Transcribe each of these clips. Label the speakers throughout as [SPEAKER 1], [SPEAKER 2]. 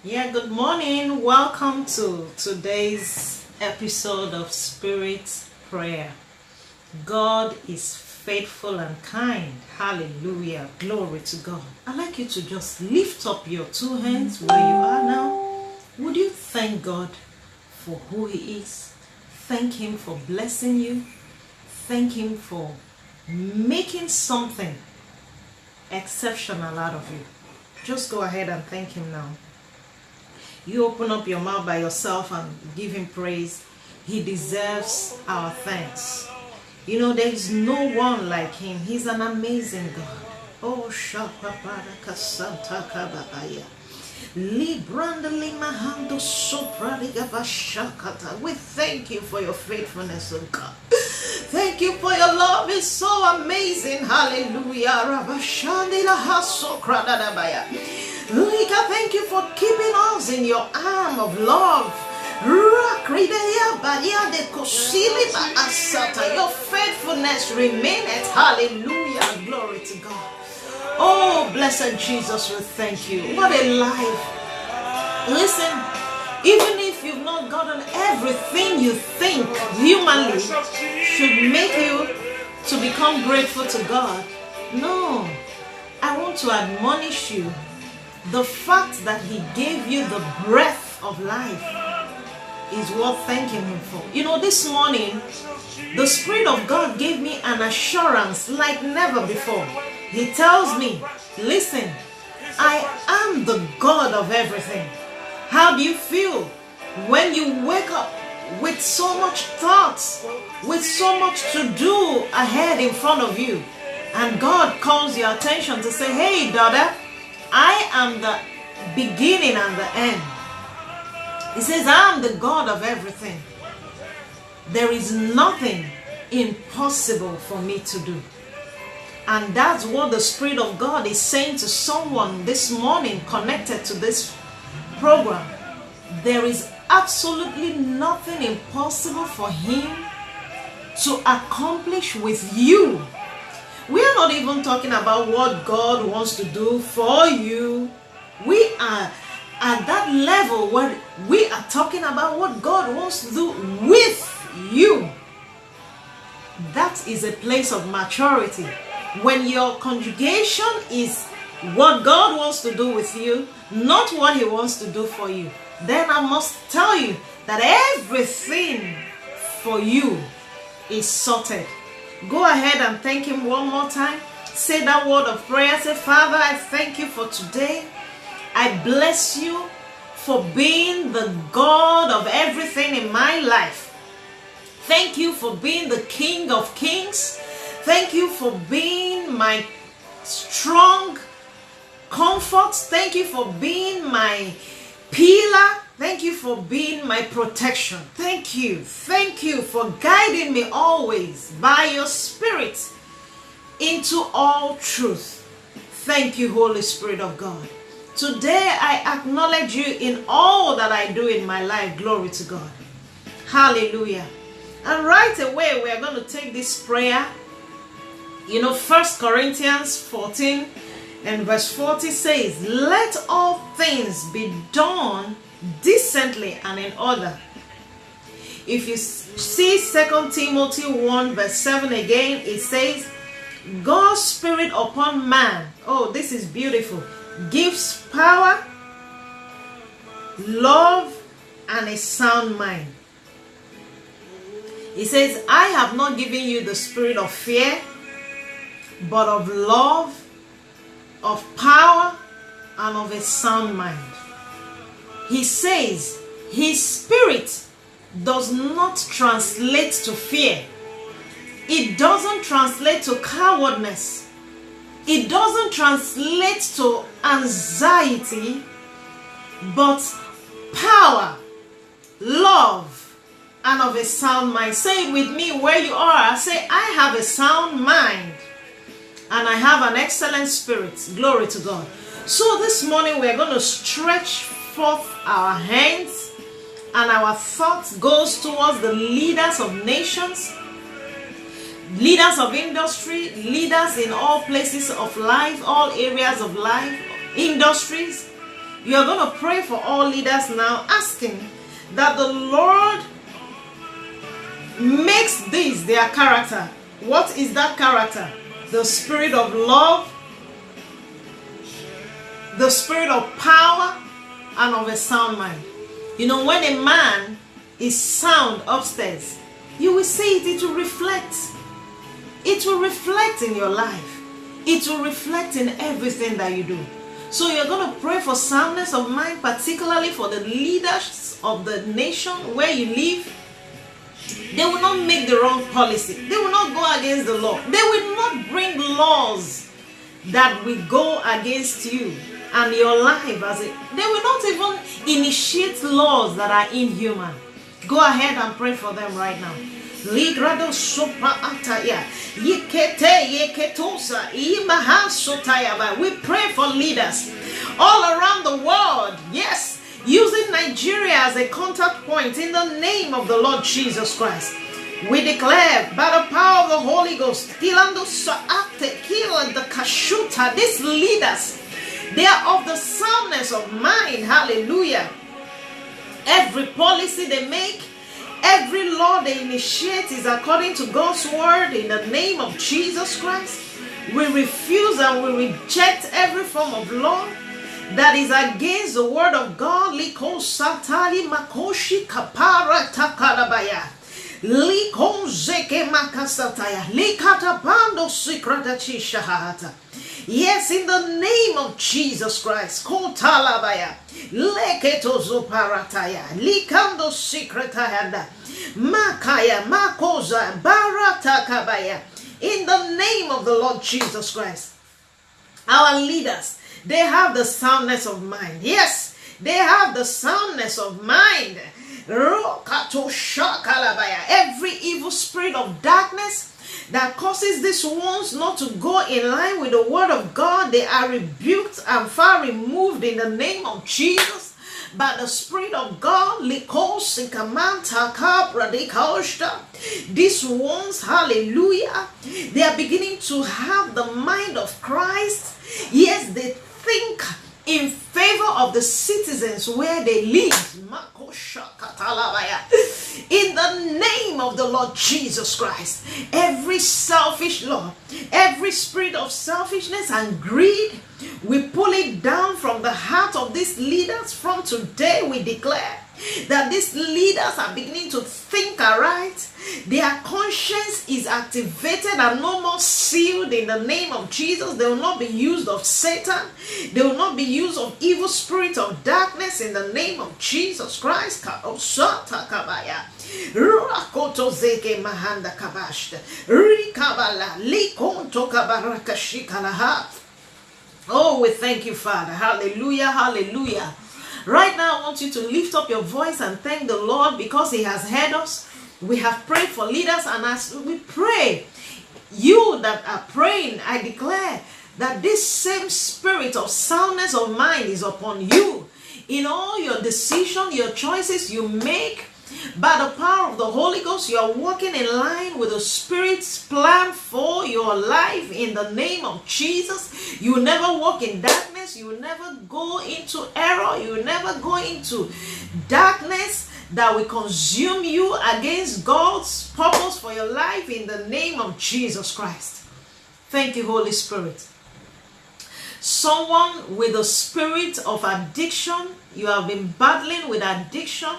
[SPEAKER 1] Yeah, good morning. Welcome to today's episode of Spirit Prayer. God is faithful and kind. Hallelujah. Glory to God. I'd like you to just lift up your two hands where you are now. Would you thank God for who He is? Thank Him for blessing you. Thank Him for making something exceptional out of you. Just go ahead and thank Him now. You open up your mouth by yourself and give Him praise. He deserves our thanks. You know, there is no one like Him. He's an amazing God. Oh, Shapaparaka Santa Kababaya. We thank You for Your faithfulness, oh God. Thank You for Your love. It's so amazing. Hallelujah. Thank You for keeping us in Your arm of love. Your faithfulness remaineth. Hallelujah. Glory to God. Oh, blessed Jesus, we thank You. What a life. Listen, even if you've not gotten everything you think humanly should make you to become grateful to God, no, I want to admonish you. The fact that He gave you the breath of life is worth thanking Him for. You know, this morning, the Spirit of God gave me an assurance like never before. He tells me, listen, I am the God of everything. How do you feel when you wake up with so much thoughts, with so much to do ahead in front of you, and God calls your attention to say, hey, daughter, I am the beginning and the end. He says, I am the God of everything. There is nothing impossible for me to do. And that's what the Spirit of God is saying to someone this morning connected to this program. There is absolutely nothing impossible for Him to accomplish with you. We are not even talking about what God wants to do for you. We are at that level where we are talking about what God wants to do with you. That is a place of maturity. When your conjugation is what God wants to do with you, not what He wants to do for you, then I must tell you that everything for you is sorted. Go ahead and thank Him one more time. Say that word of prayer. Say, Father, I thank You for today. I bless You for being the God of everything in my life. Thank You for being the King of Kings. Thank You for being my strong comfort. Thank You for being my pillar. Thank You for being my protection. Thank You. Thank You for guiding me always by Your Spirit into all truth. Thank You, Holy Spirit of God. Today I acknowledge You in all that I do in my life. Glory to God. Hallelujah. And right away we are going to take this prayer. You know, 1 Corinthians 14 and verse 40 says, let all things be done decently and in order. If you see 2 Timothy 1 verse 7 again, it says, God's Spirit upon man, oh, this is beautiful, gives power, love, and a sound mind. He says, I have not given you the spirit of fear, but of love, of power, and of a sound mind. He says His Spirit does not translate to fear. It doesn't translate to cowardness. It doesn't translate to anxiety, but power, love, and of a sound mind. Say it with me where you are. Say, I have a sound mind and I have an excellent spirit. Glory to God. So this morning we are going to stretch forth our hands, and our thoughts goes towards the leaders of nations, leaders of industry, leaders in all places of life, all areas of life, industries, You are going to pray for all leaders now, asking that the Lord makes this their character. What is that character? The spirit of love, the spirit of power, and of a sound mind. You know, when a man is sound upstairs, you will see it. It will reflect. It will reflect in your life. It will reflect in everything that you do. So you're going to pray for soundness of mind, particularly for the leaders of the nation where you live. They will not make the wrong policy. They will not go against the law. They will not bring laws that will go against you and your life. They will not even initiate laws that are inhuman. Go ahead and pray for them right now. We pray for leaders all around the world. Yes, using Nigeria as a contact point in the name of the Lord Jesus Christ. We declare by the power of the Holy Ghost, these leaders, they are of the soundness of mind. Hallelujah. Every policy they make, every law they initiate is according to God's word in the name of Jesus Christ. We refuse and we reject every form of law that is against the word of God. Liko satali makoshi kapara takalabaya. Liko zeke makasataya. Likata pando sikrata chishahata. Yes, in the name of Jesus Christ. Kotalabaya. Leketo zoparataya. Likando sikretahanda. Makaya makoza baratakabaya. In the name of the Lord Jesus Christ. Our leaders, they have the soundness of mind. Yes, they have the soundness of mind. Every evil spirit of darkness that causes these ones not to go in line with the word of God, they are rebuked and far removed in the name of Jesus. By the Spirit of God, these ones, hallelujah, they are beginning to have the mind of Christ. Yes, they think in favor of the citizens where they live. In the name of the Lord Jesus Christ, every selfish law, every spirit of selfishness and greed, we pull it down from the heart of these leaders. From today, we declare that these leaders are beginning to think aright. Their conscience is activated and no more sealed in the name of Jesus. They will not be used of Satan. They will not be used of evil spirit of darkness in the name of Jesus Christ. Oh, we thank you, Father. Hallelujah, hallelujah. Right now, I want you to lift up your voice and thank the Lord because He has heard us. We have prayed for leaders, and as we pray, you that are praying, I declare that this same spirit of soundness of mind is upon you. In all your decisions, your choices you make, by the power of the Holy Ghost, you are walking in line with the Spirit's plan for your life in the name of Jesus. You will never walk in darkness. You will never go into error. You will never go into darkness that will consume you against God's purpose for your life in the name of Jesus Christ. Thank you, Holy Spirit. Someone with a spirit of addiction, you have been battling with addiction.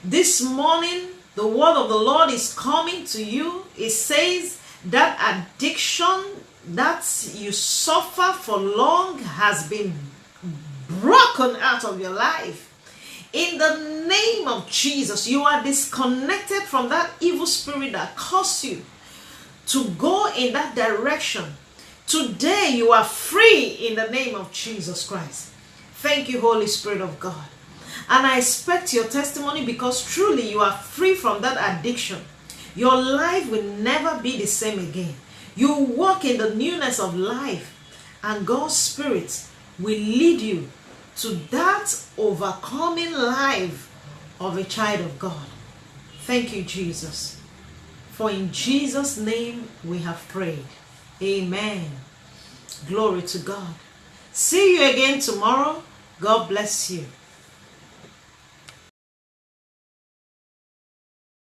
[SPEAKER 1] This morning, the word of the Lord is coming to you. It says that addiction that you suffer for long has been broken out of your life. In the name of Jesus, you are disconnected from that evil spirit that caused you to go in that direction. Today, you are free in the name of Jesus Christ. Thank you, Holy Spirit of God. And I expect your testimony because truly you are free from that addiction. Your life will never be the same again. You walk in the newness of life, and God's Spirit will lead you to that overcoming life of a child of God. Thank you, Jesus. For in Jesus' name we have prayed. Amen. Glory to God. See you again tomorrow God bless you.